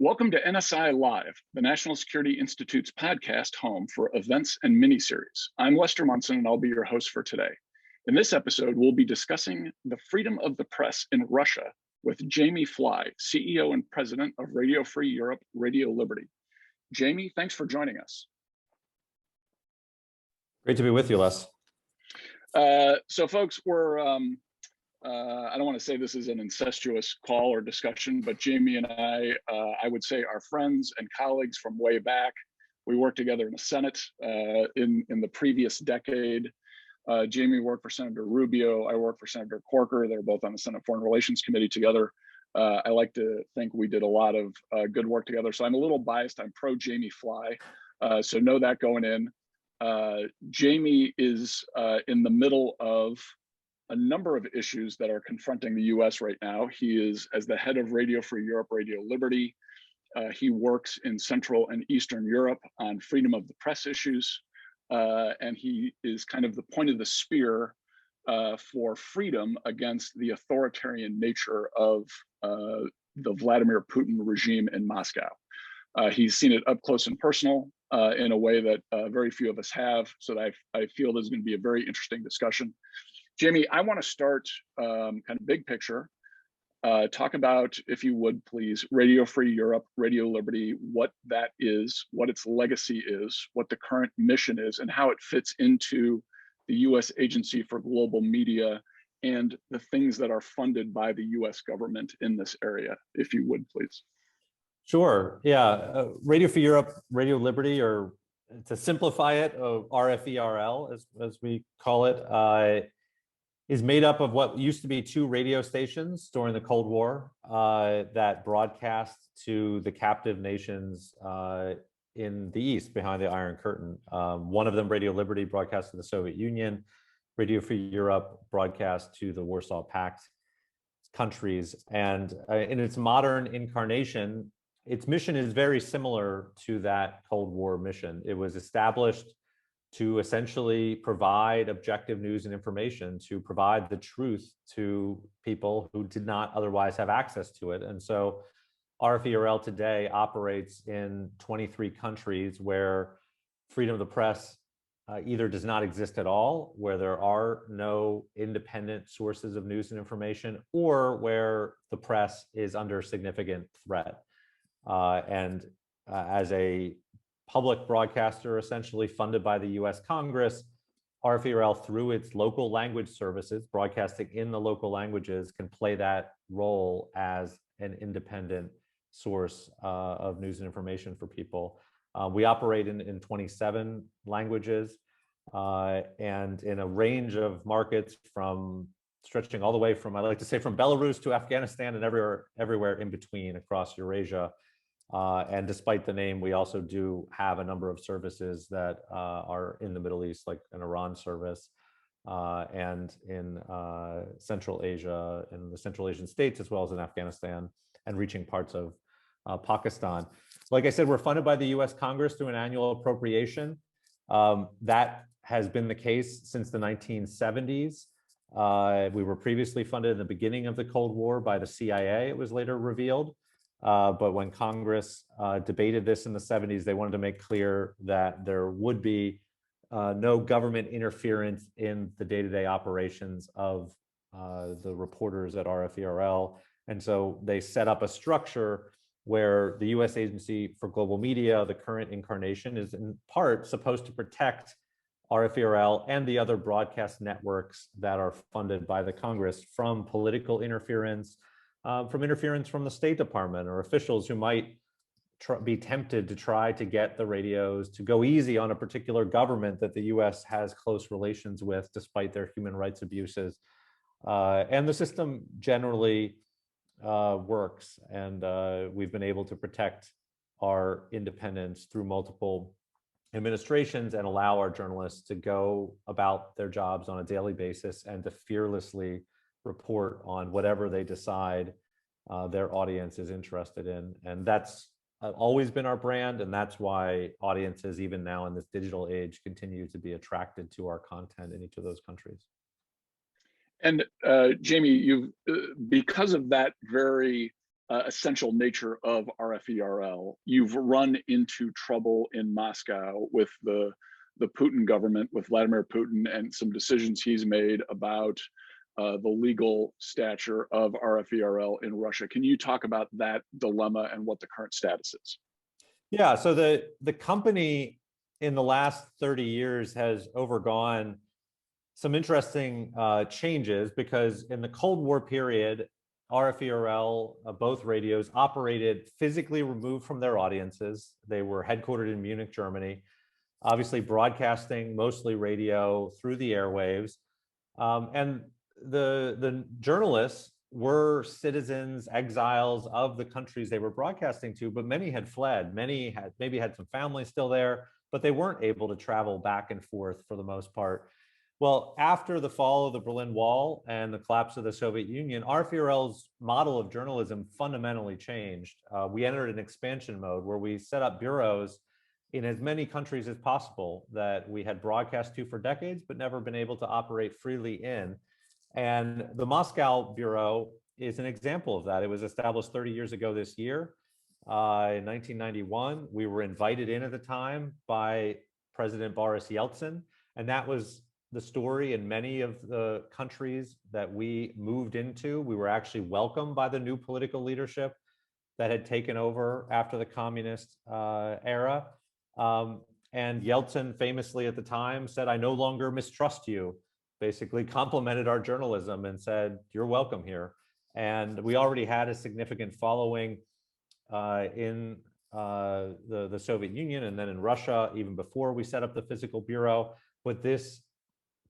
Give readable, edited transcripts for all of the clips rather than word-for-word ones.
Welcome to NSI Live, the National Security Institute's podcast home for events and miniseries. I'm Lester Munson, and I'll be your host for today. In this episode, we'll be discussing the freedom of the press in Russia with Jamie Fly, CEO and President of Radio Free Europe, Radio Liberty. Jamie, thanks for joining us. Great to be with you, Les. So folks, I don't want to say this is an incestuous call or discussion, but Jamie and I would say are friends and colleagues from way back. We worked together in the Senate in the previous decade. Jamie worked for Senator Rubio. I worked for Senator Corker. They're both on the Senate Foreign Relations Committee together. I like to think we did a lot of good work together. So I'm a little biased. I'm pro Jamie Fly. So know that going in. Jamie is in the middle of a number of issues that are confronting the US right now. He is, as the head of Radio Free Europe, Radio Liberty. He works in Central and Eastern Europe on freedom of the press issues. And he is kind of the point of the spear for freedom against the authoritarian nature of the Vladimir Putin regime in Moscow. He's seen it up close and personal in a way that very few of us have. So that I feel there's going to be a very interesting discussion. Jamie, I want to start kind of big picture. Talk about, if you would please, Radio Free Europe, Radio Liberty, what that is, what its legacy is, what the current mission is, and how it fits into the US Agency for Global Media and the things that are funded by the US government in this area, if you would please. Sure, yeah. Radio Free Europe, Radio Liberty, or to simplify it, RFERL, as we call it, is made up of what used to be two radio stations during the Cold War that broadcast to the captive nations in the East behind the Iron Curtain. One of them, Radio Liberty, broadcast to the Soviet Union. Radio Free Europe broadcast to the Warsaw Pact countries. And in its modern incarnation, its mission is very similar to that Cold War mission. It was established to essentially provide objective news and information, to provide the truth to people who did not otherwise have access to it. And so RFERL today operates in 23 countries where freedom of the press either does not exist at all, where there are no independent sources of news and information, or where the press is under significant threat. As a public broadcaster, essentially funded by the US Congress, RFERL, through its local language services, broadcasting in the local languages, can play that role as an independent source of news and information for people. We operate in 27 languages and in a range of markets, from stretching all the way from, I like to say, from Belarus to Afghanistan and everywhere in between across Eurasia. And despite the name, we also do have a number of services that are in the Middle East, like an Iran service, and in Central Asia, in the Central Asian states, as well as in Afghanistan, and reaching parts of Pakistan. Like I said, we're funded by the US Congress through an annual appropriation. That has been the case since the 1970s. We were previously funded in the beginning of the Cold War by the CIA, it was later revealed. But when Congress debated this in the 70s, they wanted to make clear that there would be no government interference in the day-to-day operations of the reporters at RFERL. And so they set up a structure where the US Agency for Global Media, the current incarnation, is in part supposed to protect RFERL and the other broadcast networks that are funded by the Congress from political interference, from interference from the State Department or officials who might be tempted to try to get the radios to go easy on a particular government that the US has close relations with, despite their human rights abuses. And the system generally works, and we've been able to protect our independence through multiple administrations and allow our journalists to go about their jobs on a daily basis and to fearlessly report on whatever they decide their audience is interested in. And that's always been our brand, and that's why audiences, even now in this digital age, continue to be attracted to our content in each of those countries. And Jamie, you've because of that very essential nature of RFERL. You've run into trouble in Moscow with the Putin government, with Vladimir Putin, and some decisions he's made about the legal stature of RFERL in Russia. Can you talk about that dilemma and what the current status is? Yeah, so the company in the last 30 years has overgone some interesting changes, because in the Cold War period, RFERL, both radios, operated physically removed from their audiences. They were headquartered in Munich, Germany, obviously broadcasting mostly radio through the airwaves. And the journalists were citizens, exiles of the countries they were broadcasting to, but many had fled. Many had maybe had some family still there, but they weren't able to travel back and forth for the most part. Well, after the fall of the Berlin Wall and the collapse of the Soviet Union, RFERL's model of journalism fundamentally changed. We entered an expansion mode where we set up bureaus in as many countries as possible that we had broadcast to for decades, but never been able to operate freely in. And the Moscow Bureau is an example of that. It was established 30 years ago this year. In 1991, we were invited in at the time by President Boris Yeltsin, and that was the story in many of the countries that we moved into. We were actually welcomed by the new political leadership that had taken over after the communist era. And Yeltsin famously at the time said, "I no longer mistrust you," basically complimented our journalism and said, "You're welcome here." And we already had a significant following in the Soviet Union and then in Russia, even before we set up the physical bureau. But this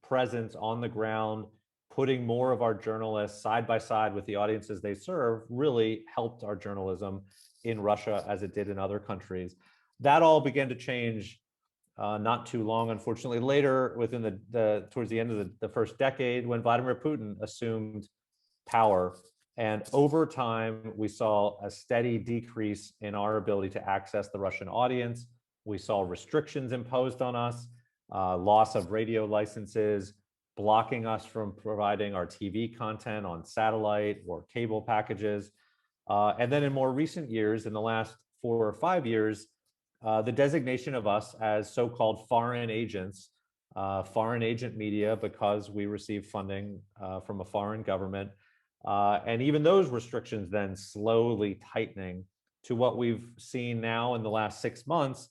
presence on the ground, putting more of our journalists side by side with the audiences they serve, really helped our journalism in Russia as it did in other countries. That all began to change not too long, unfortunately, later, within towards the end of the first decade, when Vladimir Putin assumed power. And over time, we saw a steady decrease in our ability to access the Russian audience. We saw restrictions imposed on us, loss of radio licenses, blocking us from providing our TV content on satellite or cable packages. And then in more recent years, in the last 4 or 5 years, the designation of us as so-called foreign agents, foreign agent media, because we receive funding from a foreign government. And even those restrictions then slowly tightening to what we've seen now in the last 6 months,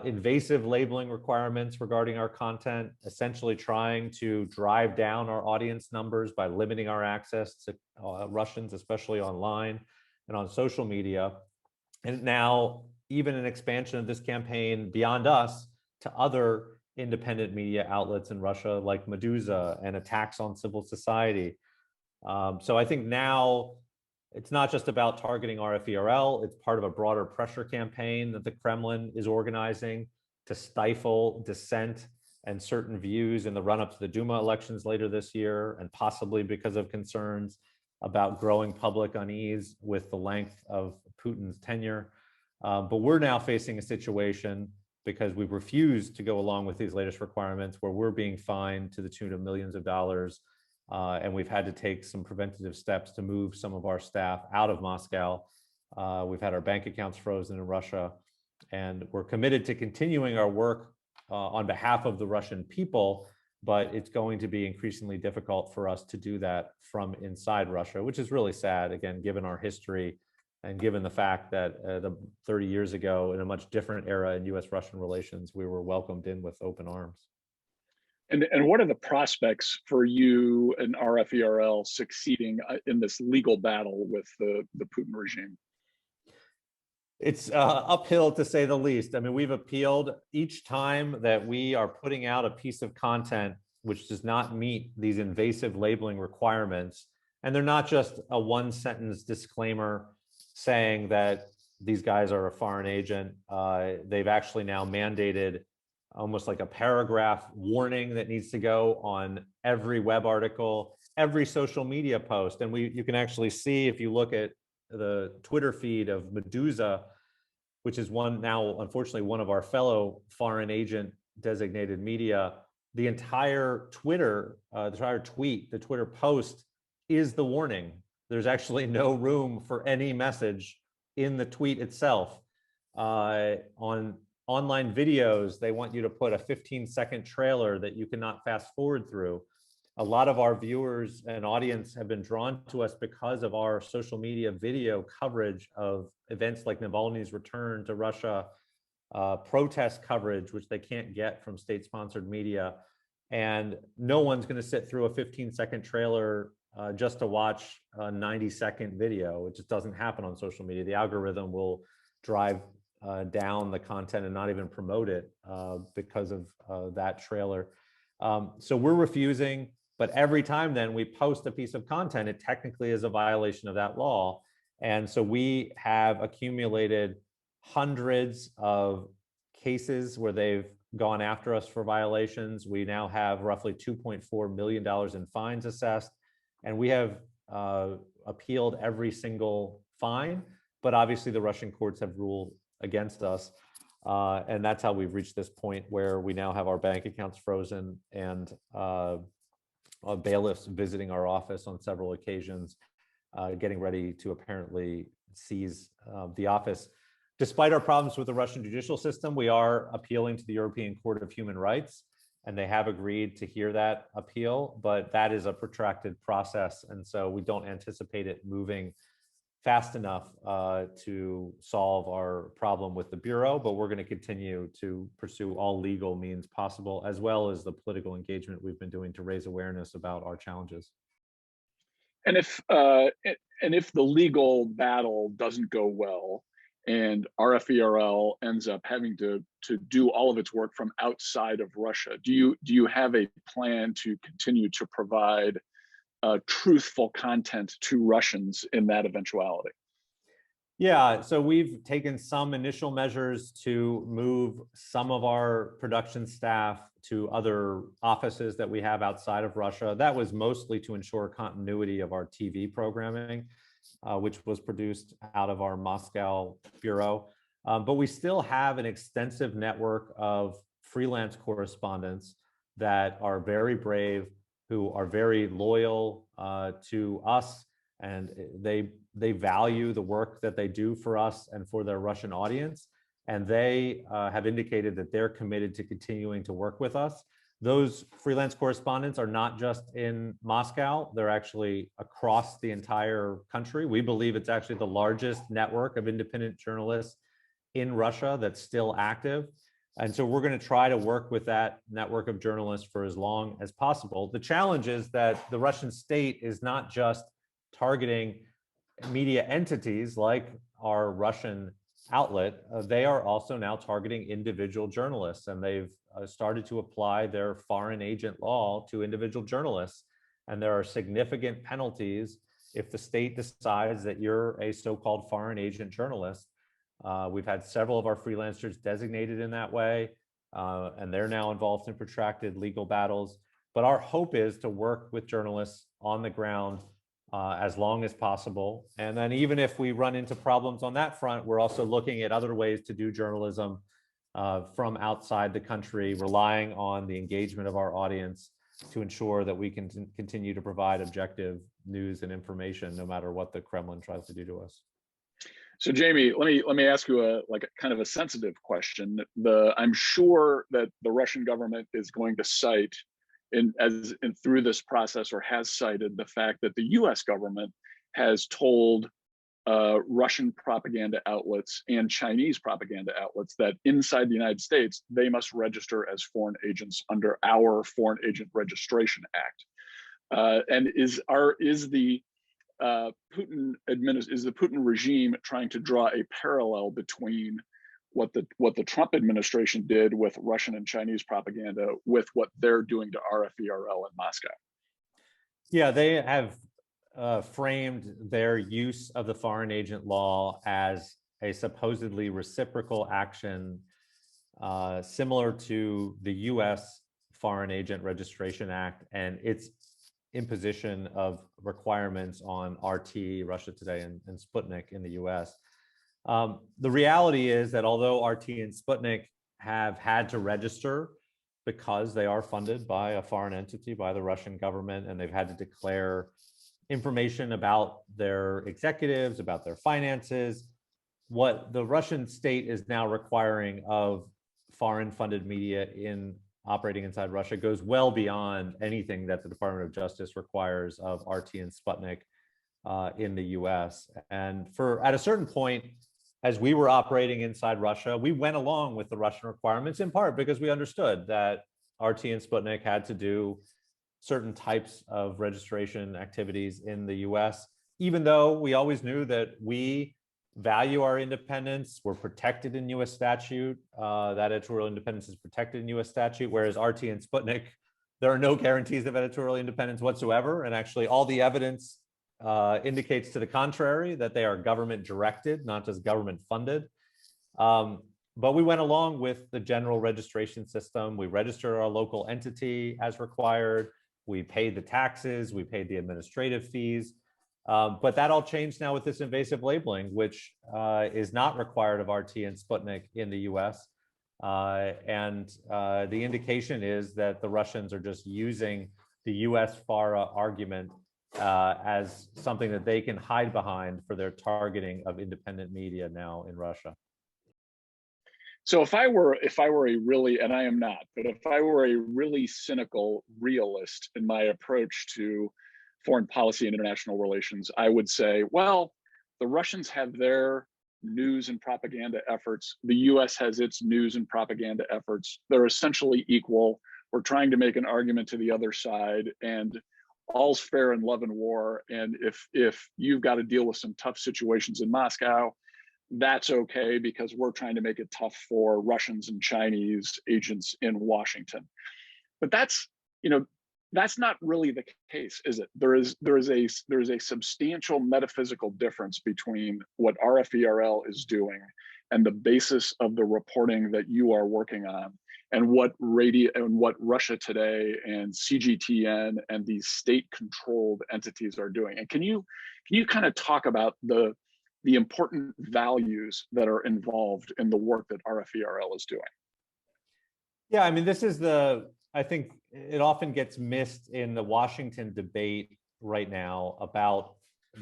invasive labeling requirements regarding our content, essentially trying to drive down our audience numbers by limiting our access to Russians, especially online and on social media. And now even an expansion of this campaign beyond us to other independent media outlets in Russia, like Meduza, and attacks on civil society. So I think now it's not just about targeting RFERL, it's part of a broader pressure campaign that the Kremlin is organizing to stifle dissent and certain views in the run-up to the Duma elections later this year, and possibly because of concerns about growing public unease with the length of Putin's tenure. But we're now facing a situation, because we've refused to go along with these latest requirements, where we're being fined to the tune of millions of dollars. And we've had to take some preventative steps to move some of our staff out of Moscow. We've had our bank accounts frozen in Russia, and we're committed to continuing our work on behalf of the Russian people, but it's going to be increasingly difficult for us to do that from inside Russia, which is really sad, again, given our history and given the fact that 30 years ago, in a much different era in US-Russian relations, we were welcomed in with open arms. And what are the prospects for you and RFERL succeeding in this legal battle with the Putin regime? It's uphill, to say the least. I mean, we've appealed each time that we are putting out a piece of content which does not meet these invasive labeling requirements. And they're not just a one-sentence disclaimer saying that these guys are a foreign agent. They've actually now mandated almost like a paragraph warning that needs to go on every web article, every social media post. And you can actually see, if you look at the Twitter feed of Meduza, which is unfortunately one of our fellow foreign agent designated media, the entire tweet, the Twitter post is the warning there's actually no room for any message in the tweet itself. On online videos, they want you to put a 15-second trailer that you cannot fast forward through. A lot of our viewers and audience have been drawn to us because of our social media video coverage of events like Navalny's return to Russia, protest coverage, which they can't get from state-sponsored media. And no one's going to sit through a 15-second trailer just to watch a 90-second video. It just doesn't happen on social media. The algorithm will drive down the content and not even promote it because of that trailer. So we're refusing, but every time then we post a piece of content, it technically is a violation of that law. And so we have accumulated hundreds of cases where they've gone after us for violations. We now have roughly $2.4 million in fines assessed, and we have appealed every single fine, but obviously the Russian courts have ruled against us. And that's how we've reached this point where we now have our bank accounts frozen and bailiffs visiting our office on several occasions, getting ready to apparently seize the office. Despite our problems with the Russian judicial system, we are appealing to the European Court of Human Rights, and they have agreed to hear that appeal, but that is a protracted process. And so we don't anticipate it moving fast enough to solve our problem with the Bureau, but we're going to continue to pursue all legal means possible, as well as the political engagement we've been doing to raise awareness about our challenges. And if the legal battle doesn't go well, and RFERL ends up having to do all of its work from outside of Russia, do you have a plan to continue to provide truthful content to Russians in that eventuality? Yeah, so we've taken some initial measures to move some of our production staff to other offices that we have outside of Russia. That was mostly to ensure continuity of our TV programming, which was produced out of our Moscow bureau. But we still have an extensive network of freelance correspondents that are very brave, who are very loyal to us, and they value the work that they do for us and for their Russian audience. And they have indicated that they're committed to continuing to work with us. Those freelance correspondents are not just in Moscow, they're actually across the entire country. We believe it's actually the largest network of independent journalists in Russia that's still active. And so we're going to try to work with that network of journalists for as long as possible. The challenge is that the Russian state is not just targeting media entities like our Russian outlet. They are also now targeting individual journalists, and they've started to apply their foreign agent law to individual journalists. And there are significant penalties if the state decides that you're a so-called foreign agent journalist. We've had several of our freelancers designated in that way, and they're now involved in protracted legal battles. But our hope is to work with journalists on the ground as long as possible. And then even if we run into problems on that front, we're also looking at other ways to do journalism from outside the country, relying on the engagement of our audience to ensure that we can continue to provide objective news and information, no matter what the Kremlin tries to do to us. So Jamie, let me ask you a kind of a sensitive question. I'm sure that the Russian government is going to cite through this process, or has cited the fact that the U.S. government has told Russian propaganda outlets and Chinese propaganda outlets that inside the United States, they must register as foreign agents under our Foreign Agent Registration Act. And is the Putin regime trying to draw a parallel between what the Trump administration did with Russian and Chinese propaganda with what they're doing to RFERL in Moscow? Yeah, they have framed their use of the foreign agent law as a supposedly reciprocal action similar to the US Foreign Agent Registration Act and its imposition of requirements on RT, Russia Today, and Sputnik in the US. The reality is that although RT and Sputnik have had to register because they are funded by a foreign entity, by the Russian government, and they've had to declare information about their executives, about their finances. What the Russian state is now requiring of foreign funded media in operating inside Russia goes well beyond anything that the Department of Justice requires of RT and Sputnik in the US. And at a certain point, as we were operating inside Russia, we went along with the Russian requirements, in part because we understood that RT and Sputnik had to do certain types of registration activities in the US, even though we always knew that we value our independence. We're protected in US statute. That editorial independence is protected in US statute, whereas RT and Sputnik, there are no guarantees of editorial independence whatsoever. And actually all the evidence indicates to the contrary, that they are government directed, not just government funded. But we went along with the general registration system. We registered our local entity as required. We paid the taxes, we paid the administrative fees. But that all changed now with this invasive labeling, which is not required of RT and Sputnik in the US. And the indication is that the Russians are just using the US FARA argument as something that they can hide behind for their targeting of independent media now in Russia. So if I were a really, and I am not, but if I were a really cynical realist in my approach to foreign policy and international relations, I would say, well, the Russians have their news and propaganda efforts. The US has its news and propaganda efforts. They're essentially equal. We're trying to make an argument to the other side, and all's fair in love and war. And if you've got to deal with some tough situations in Moscow, that's okay, because we're trying to make it tough for Russians and Chinese agents in Washington. But that's not really the case, is it? There is a substantial metaphysical difference between what RFERL is doing and the basis of the reporting that you are working on, and what Russia Today and CGTN and these state-controlled entities are doing. And can you kind of talk about the important values that are involved in the work that RFERL is doing? Yeah, I mean, I think it often gets missed in the Washington debate right now about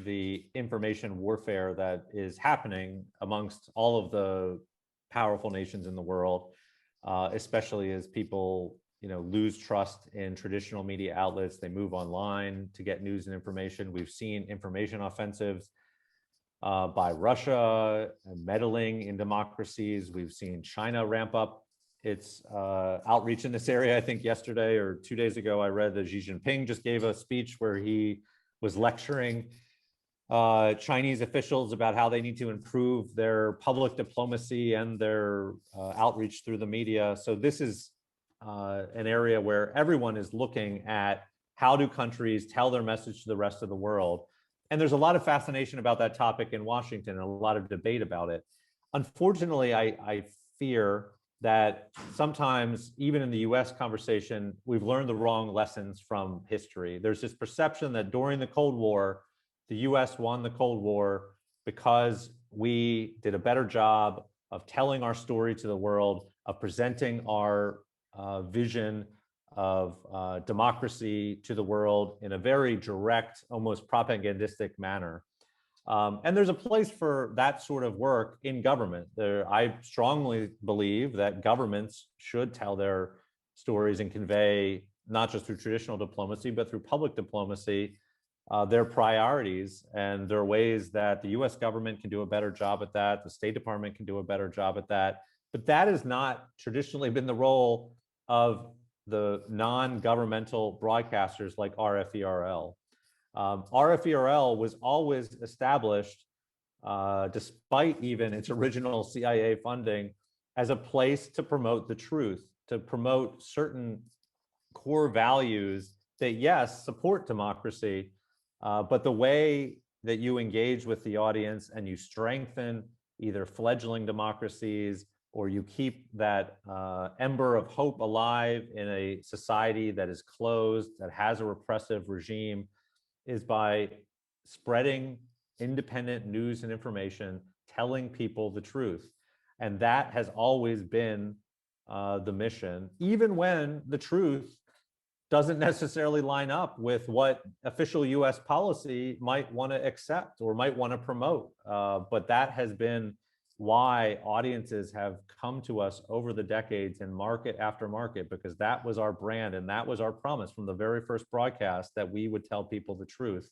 the information warfare that is happening amongst all of the powerful nations in the world, especially as people, lose trust in traditional media outlets. They move online to get news and information. We've seen information offensives by Russia meddling in democracies. We've seen China ramp up its outreach in this area. I think yesterday or 2 days ago, I read that Xi Jinping just gave a speech where he was lecturing Chinese officials about how they need to improve their public diplomacy and their outreach through the media. So this is an area where everyone is looking at how do countries tell their message to the rest of the world. And there's a lot of fascination about that topic in Washington and a lot of debate about it. Unfortunately, I fear that sometimes, even in the US conversation, we've learned the wrong lessons from history. There's this perception that during the Cold War, the US won the Cold War because we did a better job of telling our story to the world, of presenting our vision of democracy to the world in a very direct, almost propagandistic manner. And there's a place for that sort of work in government. I strongly believe that governments should tell their stories and convey, not just through traditional diplomacy, but through public diplomacy, their priorities. And there are ways that the US government can do a better job at that. The State Department can do a better job at that. But that has not traditionally been the role of the non-governmental broadcasters like RFERL. RFERL was always established, despite even its original CIA funding, as a place to promote the truth, to promote certain core values that, yes, support democracy, but the way that you engage with the audience and you strengthen either fledgling democracies, or you keep that ember of hope alive in a society that is closed, that has a repressive regime, is by spreading independent news and information, telling people the truth. And that has always been the mission, even when the truth doesn't necessarily line up with what official US policy might want to accept or might want to promote. But that has been why audiences have come to us over the decades in market after market, because that was our brand and that was our promise from the very first broadcast, that we would tell people the truth,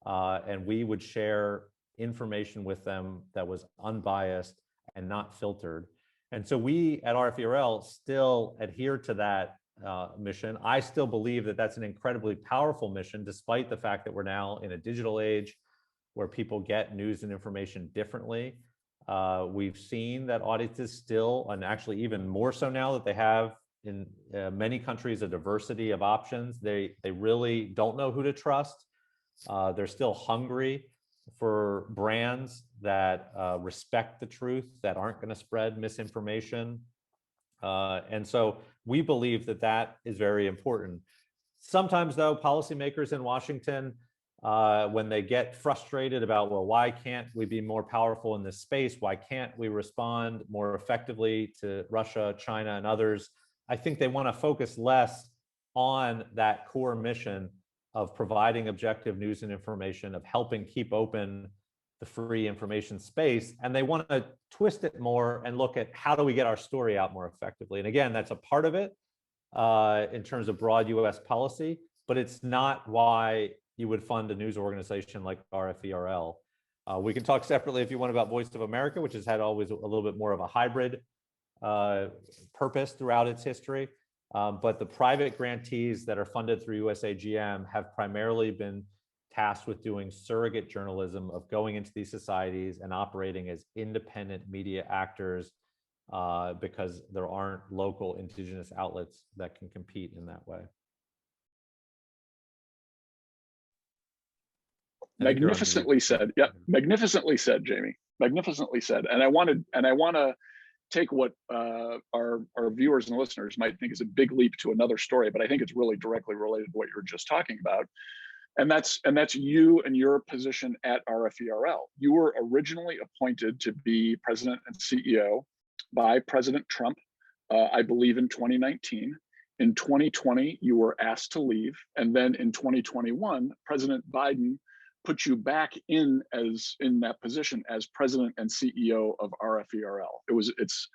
and we would share information with them that was unbiased and not filtered. And so we at RFERL still adhere to that mission. I still believe that that's an incredibly powerful mission, despite the fact that we're now in a digital age where people get news and information differently. We've seen that audiences still, and actually even more so now that they have in many countries a diversity of options, they really don't know who to trust. They're still hungry for brands that respect the truth, that aren't going to spread misinformation. And so we believe that that is very important. Sometimes, though, policymakers in Washington, when they get frustrated about, well, why can't we be more powerful in this space? Why can't we respond more effectively to Russia, China, and others? I think they want to focus less on that core mission of providing objective news and information, of helping keep open the free information space. And they want to twist it more and look at how do we get our story out more effectively. And again, that's a part of it in terms of broad US policy, but it's not why you would fund a news organization like RFERL. We can talk separately if you want about Voice of America, which has had always a little bit more of a hybrid purpose throughout its history. But the private grantees that are funded through USAGM have primarily been tasked with doing surrogate journalism, of going into these societies and operating as independent media actors, because there aren't local indigenous outlets that can compete in that way. Magnificently said. Yeah, magnificently said, Jamie. Magnificently said. And I want to take what our viewers and listeners might think is a big leap to another story, but I think it's really directly related to what you were just talking about. And that's you and your position at RFERL. You were originally appointed to be president and CEO by President Trump, I believe in 2019. In 2020, you were asked to leave. And then in 2021, President Biden put you back in that position as president and CEO of RFERL. It's,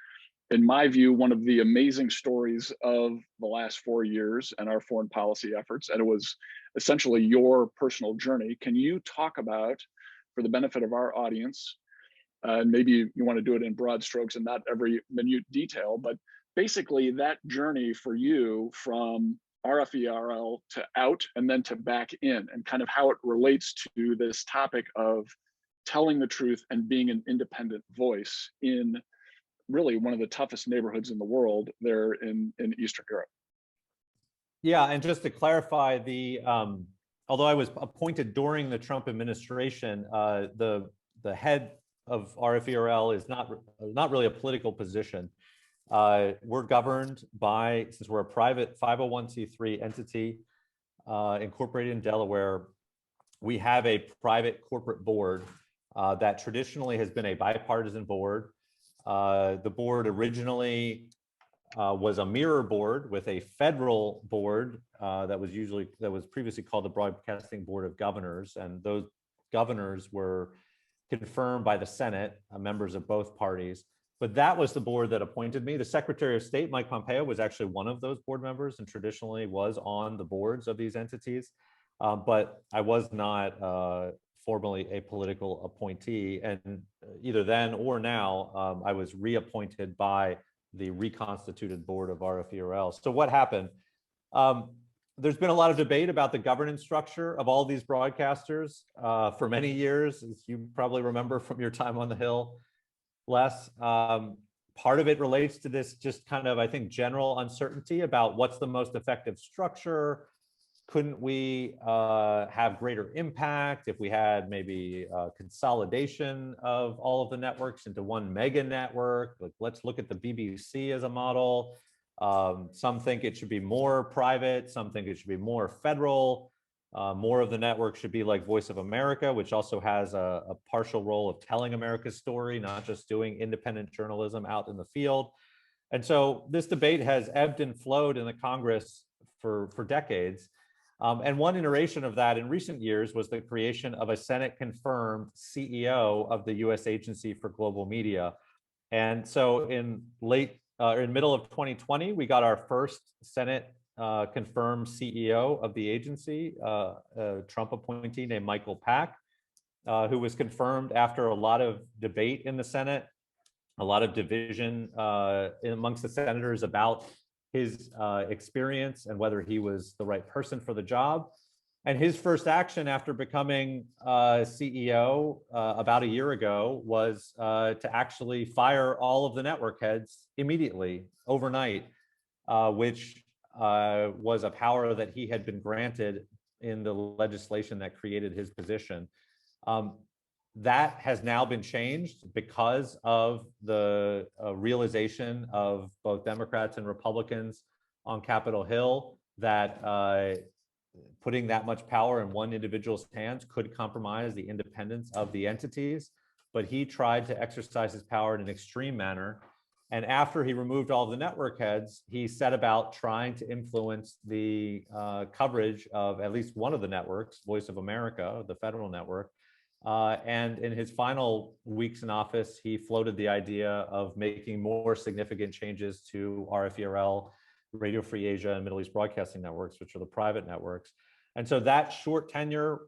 in my view, one of the amazing stories of the last 4 years and our foreign policy efforts. And it was essentially your personal journey. Can you talk about, for the benefit of our audience, and maybe you want to do it in broad strokes and not every minute detail, but basically that journey for you from RFERL to out and then to back in, and kind of how it relates to this topic of telling the truth and being an independent voice in really one of the toughest neighborhoods in the world there in Eastern Europe. Yeah, and just to clarify, although I was appointed during the Trump administration, the head of RFERL is not really a political position. We're governed by, since we're a private 501c3 entity incorporated in Delaware, we have a private corporate board that traditionally has been a bipartisan board. The board originally was a mirror board with a federal board that was previously called the Broadcasting Board of Governors, and those governors were confirmed by the Senate, members of both parties. But that was the board that appointed me. The Secretary of State, Mike Pompeo, was actually one of those board members and traditionally was on the boards of these entities. But I was not formally a political appointee. And either then or now, I was reappointed by the reconstituted board of RFERL. So what happened? There's been a lot of debate about the governance structure of all these broadcasters for many years, as you probably remember from your time on the Hill, Les. Part of it relates to this just kind of, I think, general uncertainty about what's the most effective structure. Couldn't we have greater impact if we had maybe consolidation of all of the networks into one mega network? Like, let's look at the BBC as a model. Some think it should be more private. Some think it should be more federal. More of the network should be like Voice of America, which also has a partial role of telling America's story, not just doing independent journalism out in the field. And so this debate has ebbed and flowed in the Congress for decades. And one iteration of that in recent years was the creation of a Senate-confirmed CEO of the U.S. Agency for Global Media. And so in middle of 2020, we got our first Senate confirmed CEO of the agency, a Trump appointee named Michael Pack, who was confirmed after a lot of debate in the Senate, a lot of division amongst the senators about his experience and whether he was the right person for the job. And his first action after becoming CEO about a year ago was to actually fire all of the network heads immediately, overnight, which was a power that he had been granted in the legislation that created his position. That has now been changed because of the realization of both Democrats and Republicans on Capitol Hill that putting that much power in one individual's hands could compromise the independence of the entities. But he tried to exercise his power in an extreme manner. And after he removed all of the network heads, he set about trying to influence the coverage of at least one of the networks, Voice of America, the federal network. And in his final weeks in office, he floated the idea of making more significant changes to RFERL, Radio Free Asia, and Middle East Broadcasting Networks, which are the private networks. And so that short tenure,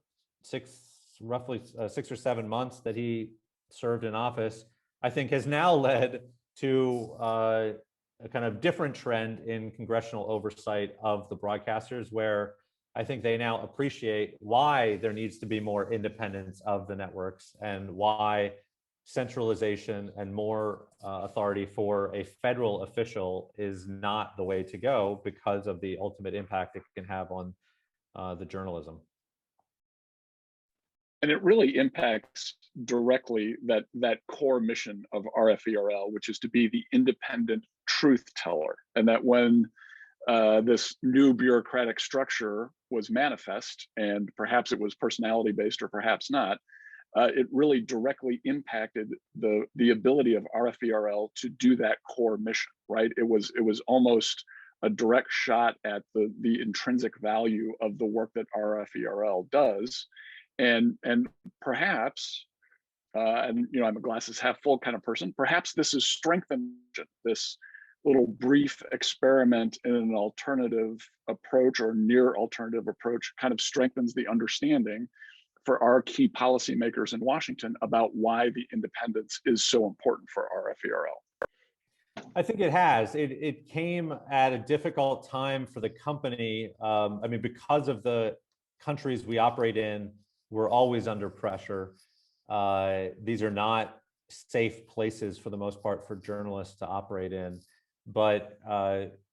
roughly 6 or 7 months that he served in office, I think has now led to a kind of different trend in congressional oversight of the broadcasters, where I think they now appreciate why there needs to be more independence of the networks and why centralization and more authority for a federal official is not the way to go because of the ultimate impact it can have on the journalism. And it really impacts directly that core mission of RFERL, which is to be the independent truth teller. And that when this new bureaucratic structure was manifest, and perhaps it was personality based or perhaps not, it really directly impacted the ability of RFERL to do that core mission, right? It was almost a direct shot at the intrinsic value of the work that RFERL does. And perhaps, and you know, I'm a glasses half full kind of person, perhaps this is strengthened, this little brief experiment in an alternative approach or near alternative approach kind of strengthens the understanding for our key policymakers in Washington about why the independence is so important for RFERL. I think it has. It came at a difficult time for the company. I mean, because of the countries we operate in, we're always under pressure. These are not safe places for the most part for journalists to operate in. But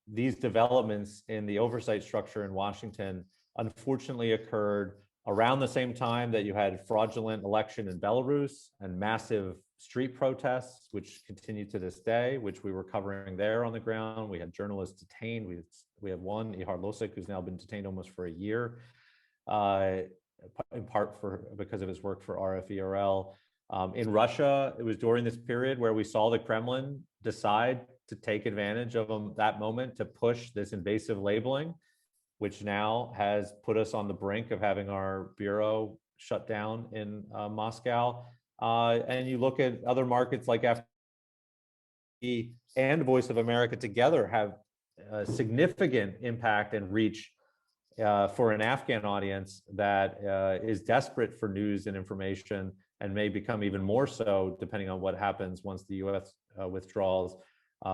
these developments in the oversight structure in Washington unfortunately occurred around the same time that you had fraudulent election in Belarus and massive street protests, which continue to this day, which we were covering there on the ground. We had journalists detained. We have one, Ihar Losik, who's now been detained almost for a year, in part because of his work for RFERL. In Russia, it was during this period where we saw the Kremlin decide to take advantage of that moment to push this invasive labeling, which now has put us on the brink of having our bureau shut down in Moscow. And you look at other markets like FD and Voice of America together have a significant impact and reach for an Afghan audience that is desperate for news and information, and may become even more so depending on what happens once the U.S. Withdraws.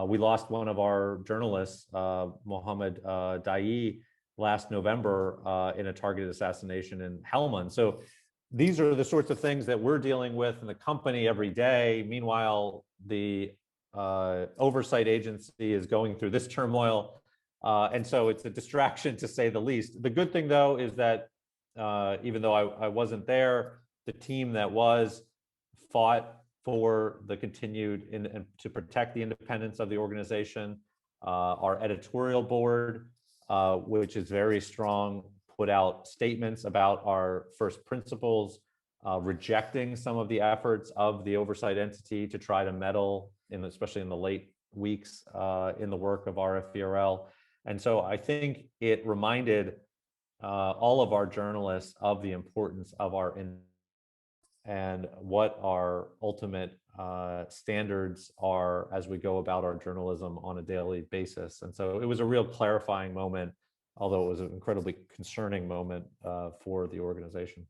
We lost one of our journalists, Mohammed Dai, last November in a targeted assassination in Helmand. So these are the sorts of things that we're dealing with in the company every day. Meanwhile, the oversight agency is going through this turmoil. And so it's a distraction, to say the least. The good thing, though, is that even though I wasn't there, the team that was fought for the continued and to protect the independence of the organization. Our editorial board, which is very strong, put out statements about our first principles, rejecting some of the efforts of the oversight entity to try to meddle, especially in the late weeks, in the work of RFERL. And so I think it reminded all of our journalists of the importance of our and what our ultimate standards are as we go about our journalism on a daily basis. And so it was a real clarifying moment, although it was an incredibly concerning moment for the organization.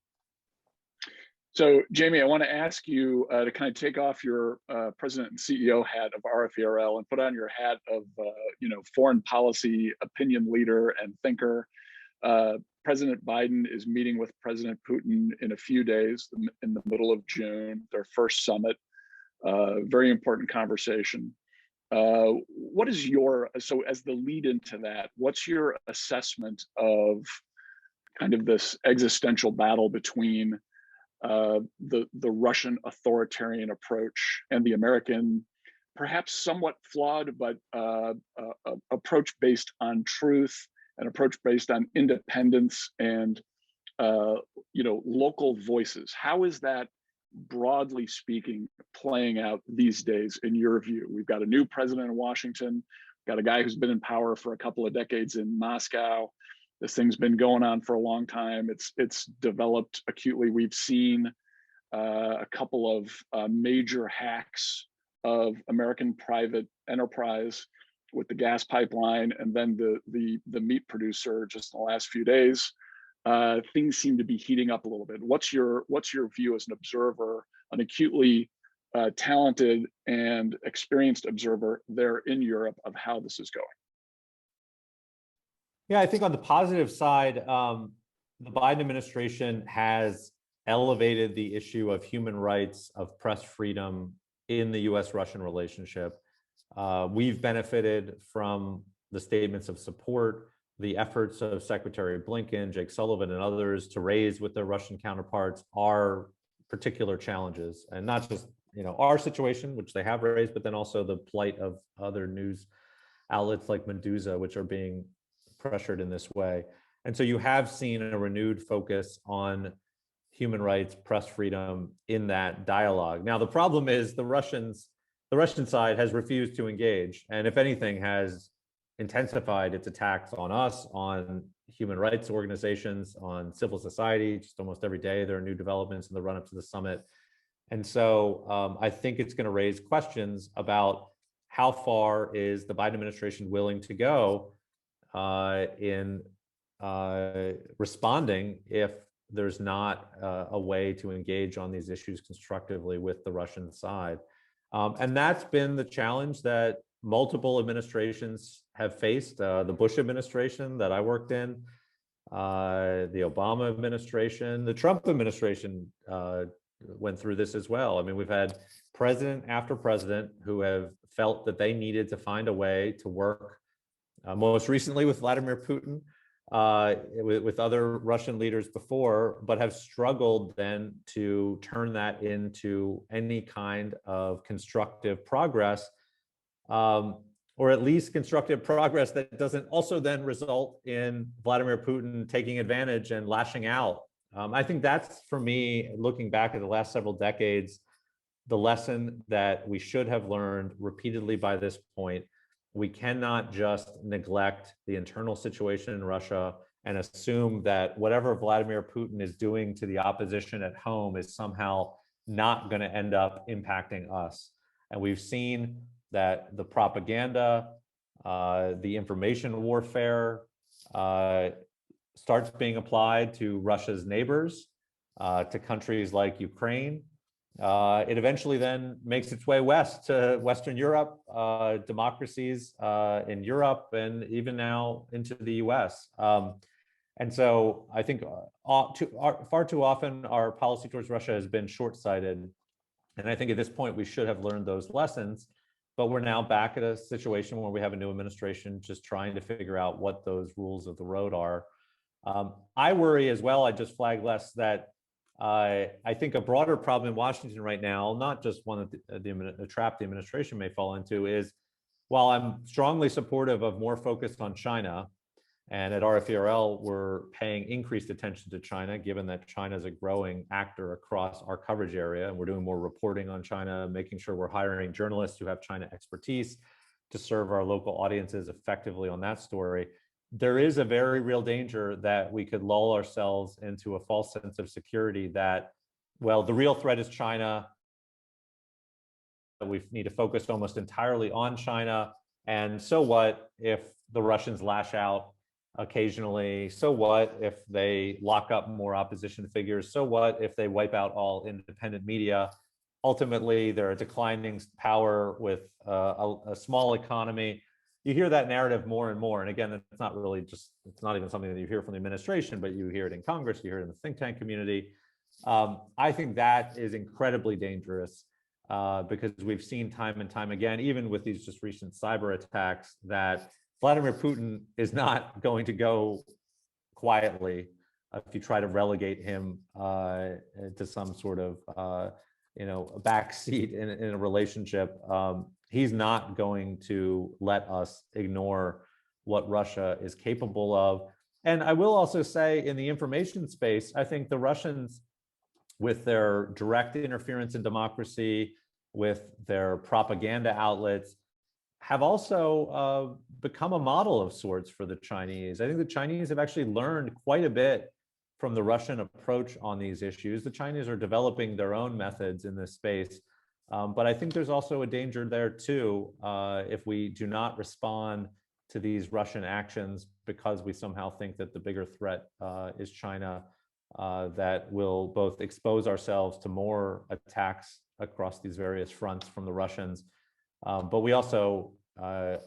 So, Jamie, I want to ask you to kind of take off your president and CEO hat of RFERL and put on your hat of, foreign policy opinion leader and thinker. President Biden is meeting with President Putin in a few days, in the middle of June, their first summit. Very important conversation. What is so as the lead into that, what's your assessment of kind of this existential battle between the Russian authoritarian approach and the American, perhaps somewhat flawed, but approach based on truth, an approach based on independence and local voices? How is that, broadly speaking, playing out these days in your view? We've got a new president in Washington, got a guy who's been in power for a couple of decades in Moscow. This thing's been going on for a long time. It's developed acutely. We've seen a couple of major hacks of American private enterprise with the gas pipeline, and then the meat producer just in the last few days. Things seem to be heating up a little bit. What's your view as an observer, an acutely talented and experienced observer there in Europe, of how this is going? Yeah, I think on the positive side, the Biden administration has elevated the issue of human rights, of press freedom in the U.S.-Russian relationship. We've benefited from the statements of support, the efforts of Secretary Blinken, Jake Sullivan, and others to raise with their Russian counterparts our particular challenges, and not just our situation, which they have raised, but then also the plight of other news outlets like Medusa, which are being pressured in this way. And so you have seen a renewed focus on human rights, press freedom in that dialogue. Now, the problem is the Russian side has refused to engage, and if anything, has intensified its attacks on us, on human rights organizations, on civil society. Just almost every day there are new developments in the run-up to the summit. And so I think it's going to raise questions about how far is the Biden administration willing to go in responding if there's not a way to engage on these issues constructively with the Russian side. And that's been the challenge that multiple administrations have faced. The Bush administration that I worked in, the Obama administration, the Trump administration went through this as well. I mean, we've had president after president who have felt that they needed to find a way to work, most recently with Vladimir Putin, with other Russian leaders before, but have struggled then to turn that into any kind of constructive progress, or at least constructive progress that doesn't also then result in Vladimir Putin taking advantage and lashing out. I think that's, for me, looking back at the last several decades, the lesson that we should have learned repeatedly by this point. We cannot just neglect the internal situation in Russia and assume that whatever Vladimir Putin is doing to the opposition at home is somehow not going to end up impacting us. And we've seen that the propaganda, the information warfare starts being applied to Russia's neighbors, to countries like Ukraine. It eventually then makes its way west to Western Europe, democracies in Europe, and even now into the US. And so I think far too often our policy towards Russia has been short-sighted. And I think at this point we should have learned those lessons, but we're now back at a situation where we have a new administration just trying to figure out what those rules of the road are. I worry as well, I just flagged less, that I think a broader problem in Washington right now, not just one that the trap the administration may fall into, is while I'm strongly supportive of more focus on China, and at RFERL, we're paying increased attention to China, given that China is a growing actor across our coverage area, and we're doing more reporting on China, making sure we're hiring journalists who have China expertise. to serve our local audiences effectively on that story. There is a very real danger that we could lull ourselves into a false sense of security that, well, the real threat is China. We need to focus almost entirely on China. And so what if the Russians lash out occasionally? So what if they lock up more opposition figures? So what if they wipe out all independent media? Ultimately, they're a declining power with a small economy. You hear that narrative more and more. And again, it's not really just, it's not even something that you hear from the administration, but you hear it in Congress, you hear it in the think tank community. I think that is incredibly dangerous because we've seen time and time again, even with these just recent cyber attacks, that Vladimir Putin is not going to go quietly if you try to relegate him to some sort of a backseat in a relationship. He's not going to let us ignore what Russia is capable of. And I will also say, in the information space, I think the Russians, with their direct interference in democracy, with their propaganda outlets, have also become a model of sorts for the Chinese. I think the Chinese have actually learned quite a bit from the Russian approach on these issues. The Chinese are developing their own methods in this space. But I think there's also a danger there too, if we do not respond to these Russian actions because we somehow think that the bigger threat is China, that will both expose ourselves to more attacks across these various fronts from the Russians. But we also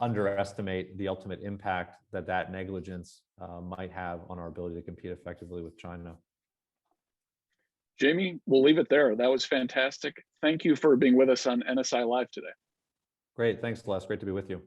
underestimate the ultimate impact that that negligence might have on our ability to compete effectively with China. Jamie, we'll leave it there. That was fantastic. Thank you for being with us on NSI Live today. Great. Thanks, Les. Great to be with you.